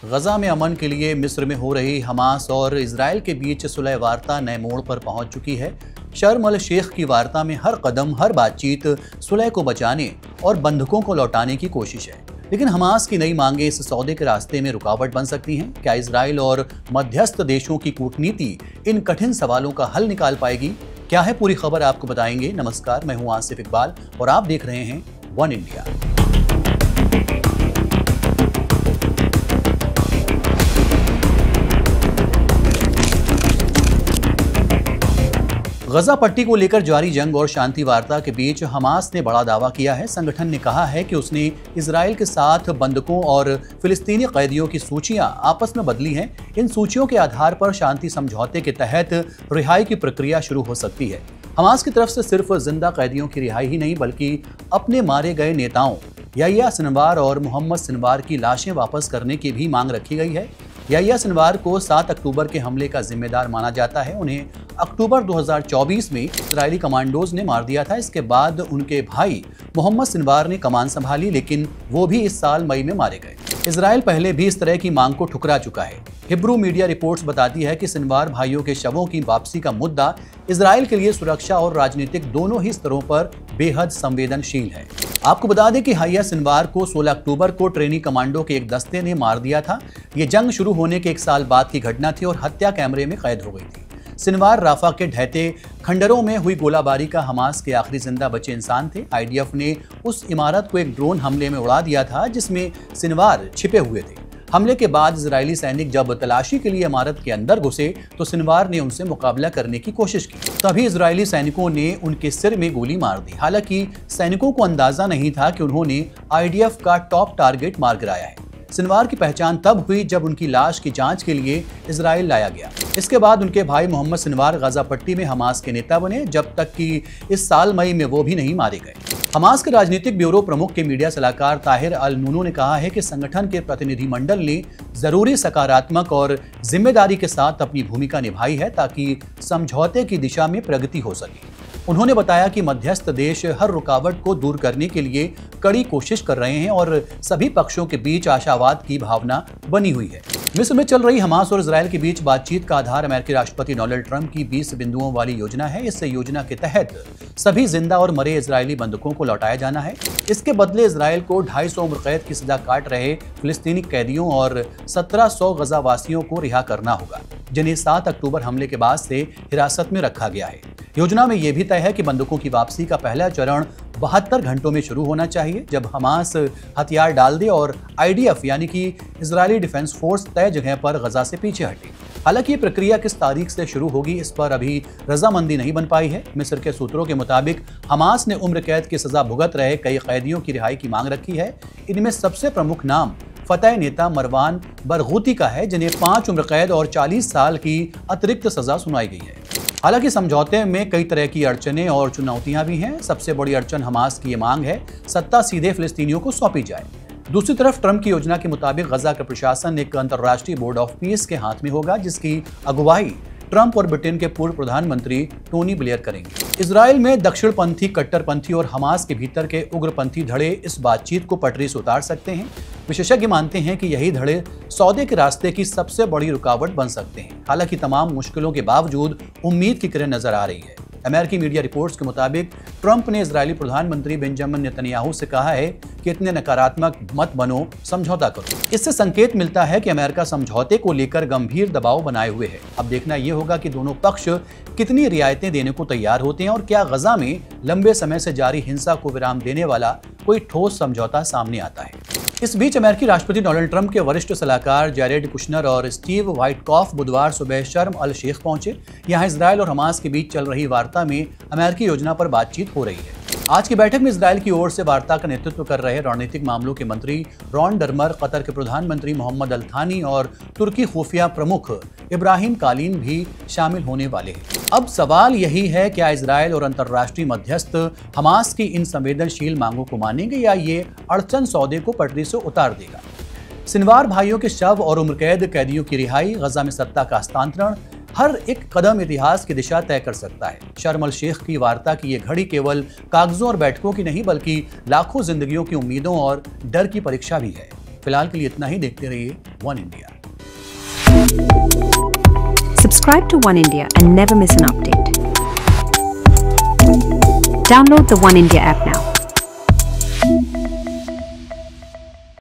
गजा में अमन के लिए मिस्र में हो रही हमास और इजराइल के बीच सुलह वार्ता नए मोड़ पर पहुंच चुकी है। शर्म अल शेख की वार्ता में हर कदम, हर बातचीत सुलह को बचाने और बंधकों को लौटाने की कोशिश है। लेकिन हमास की नई मांगें इस सौदे के रास्ते में रुकावट बन सकती हैं। क्या इजराइल और मध्यस्थ देशों की कूटनीति इन कठिन सवालों का हल निकाल पाएगी? क्या है पूरी खबर, आपको बताएंगे। नमस्कार, मैं हूं आसिफ इकबाल और आप देख रहे हैं वन इंडिया। गजा पट्टी को लेकर जारी जंग और शांति वार्ता के बीच हमास ने बड़ा दावा किया है। संगठन ने कहा है कि उसने इजराइल के साथ बंधकों और फिलिस्तीनी कैदियों की सूचियां आपस में बदली हैं। इन सूचियों के आधार पर शांति समझौते के तहत रिहाई की प्रक्रिया शुरू हो सकती है। हमास की तरफ से सिर्फ जिंदा कैदियों की रिहाई ही नहीं, बल्कि अपने मारे गए नेताओं याह्या सिनवार और मोहम्मद सिनवार की लाशें वापस करने की भी मांग रखी गई है। याह्या सिनवार को 7 अक्टूबर के हमले का जिम्मेदार माना जाता है। उन्हें अक्टूबर 2024 में इजरायली कमांडोज ने मार दिया था। इसके बाद उनके भाई मोहम्मद सिनवार ने कमान संभाली, लेकिन वो भी इस साल मई में मारे गए। इजराइल पहले भी इस तरह की मांग को ठुकरा चुका है। हिब्रू मीडिया रिपोर्ट्स बताती है कि सिनवार भाइयों के शवों की वापसी का मुद्दा इजराइल के लिए सुरक्षा और राजनीतिक दोनों ही स्तरों पर बेहद संवेदनशील है। आपको बता दें कि याह्या सिनवार को 16 अक्टूबर को ट्रेनी कमांडो के एक दस्ते ने मार दिया था। ये जंग शुरू होने के 1 साल बाद की घटना थी और हत्या कैमरे में कैद हो गई थी। सिनवार राफा के ढहते खंडरों में हुई गोलाबारी का हमास के आखिरी जिंदा बचे इंसान थे। आईडीएफ ने उस इमारत को एक ड्रोन हमले में उड़ा दिया था जिसमें सिनवार छिपे हुए थे। हमले के बाद इजरायली सैनिक जब तलाशी के लिए इमारत के अंदर घुसे तो सिनवार ने उनसे मुकाबला करने की कोशिश की। तभी इजरायली सैनिकों ने उनके सिर में गोली मार दी। हालांकि सैनिकों को अंदाजा नहीं था कि उन्होंने आईडीएफ का टॉप टारगेट मार गिराया है। सिनवार की पहचान तब हुई जब उनकी लाश की जांच के लिए इजराइल लाया गया। इसके बाद उनके भाई मोहम्मद सिनवार गजा पट्टी में हमास के नेता बने, जब तक कि इस साल मई में वो भी नहीं मारे गए। हमास के राजनीतिक ब्यूरो प्रमुख के मीडिया सलाहकार ताहिर अल नूनो ने कहा है कि संगठन के प्रतिनिधिमंडल ने जरूरी सकारात्मक और जिम्मेदारी के साथ अपनी भूमिका निभाई है ताकि समझौते की दिशा में प्रगति हो सके। उन्होंने बताया कि मध्यस्थ देश हर रुकावट को दूर करने के लिए कड़ी कोशिश कर रहे हैं और सभी पक्षों के बीच आशावाद की भावना बनी हुई है। मिस्र में चल रही हमास और इजराइल के बीच बातचीत का आधार अमेरिकी राष्ट्रपति डोनाल्ड ट्रंप की 20 बिंदुओं वाली योजना है। इस योजना के तहत सभी जिंदा और मरे इजरायली बंधकों को लौटाया जाना है। इसके बदले इजराइल को 250 उम्र कैद की सजा काट रहे फिलिस्तीनी कैदियों और 1700 गजा वासियों को रिहा करना होगा, जिन्हें 7 अक्टूबर हमले के बाद से हिरासत में रखा गया है। योजना में यह भी तय है कि बंधकों की वापसी का पहला चरण 72 घंटों में शुरू होना चाहिए, जब हमास हथियार डाल दे और आईडीएफ यानी कि इजरायली डिफेंस फोर्स तय जगह पर गजा से पीछे हटे। हालांकि ये प्रक्रिया किस तारीख से शुरू होगी, इस पर अभी रजामंदी नहीं बन पाई है। मिस्र के सूत्रों के मुताबिक हमास ने उम्र कैद की सजा भुगत रहे कई कैदियों की रिहाई की मांग रखी है। इनमें सबसे प्रमुख नाम फतह नेता मरवान बरगूती का है, जिन्हें 5 उम्र कैद और 40 साल की अतिरिक्त सजा सुनाई गई है। हालांकि समझौते में कई तरह की अड़चनें और चुनौतियां भी हैं। सबसे बड़ी अड़चन हमास की ये मांग है सत्ता सीधे फिलिस्तीनियों को सौंपी जाए। दूसरी तरफ ट्रंप की योजना के मुताबिक गजा का प्रशासन एक अंतर्राष्ट्रीय बोर्ड ऑफ पीस के हाथ में होगा, जिसकी अगुवाई ट्रंप और ब्रिटेन के पूर्व प्रधानमंत्री टोनी ब्लेयर करेंगे। इजराइल में दक्षिणपंथी, कट्टरपंथी और हमास के भीतर के उग्रपंथी धड़े इस बातचीत को पटरी से उतार सकते हैं। विशेषज्ञ मानते हैं कि यही धड़े सौदे के रास्ते की सबसे बड़ी रुकावट बन सकते हैं। हालांकि तमाम मुश्किलों के बावजूद उम्मीद की किरण नजर आ रही है। अमेरिकी मीडिया रिपोर्ट्स के मुताबिक ट्रंप ने इजरायली प्रधानमंत्री बेंजामिन नेतन्याहू से कहा है कि इतने नकारात्मक मत बनो, समझौता करो। इससे संकेत मिलता है कि अमेरिका समझौते को लेकर गंभीर दबाव बनाए हुए है। अब देखना यह होगा कि दोनों पक्ष कितनी रियायतें देने को तैयार होते हैं और क्या गजा में लंबे समय से जारी हिंसा को विराम देने वाला कोई ठोस समझौता सामने आता है। इस बीच अमेरिकी राष्ट्रपति डोनाल्ड ट्रंप के वरिष्ठ सलाहकार जैरेड कुशनर और स्टीव वाइटकॉफ बुधवार सुबह शर्म अल शेख पहुंचे। यहां इजराइल और हमास के बीच चल रही वार्ता में अमेरिकी योजना पर बातचीत हो रही है। आज की बैठक में इजराइल की ओर से वार्ता का नेतृत्व कर रहे रणनीतिक मामलों के मंत्री रॉन डर्मर, कतर के प्रधानमंत्री मोहम्मद अल थानी और तुर्की खुफिया प्रमुख इब्राहिम कालीन भी शामिल होने वाले हैं। अब सवाल यही है, क्या इजराइल और अंतर्राष्ट्रीय मध्यस्थ हमास की इन संवेदनशील मांगों को मानेंगे या ये अड़चन सौदे को पटरी से उतार देगा। सिनवार भाइयों के शव और उम्रकैद कैदियों की रिहाई, गजा में सत्ता का हस्तांतरण, हर एक कदम इतिहास की दिशा तय कर सकता है। शर्म अल शेख की वार्ता की ये घड़ी केवल कागजों और बैठकों की नहीं, बल्कि लाखों जिंदगियों की उम्मीदों और डर की परीक्षा भी है। फिलहाल के लिए इतना ही। देखते रहिए one India. Subscribe to One India and never miss an update. Download the One India app now.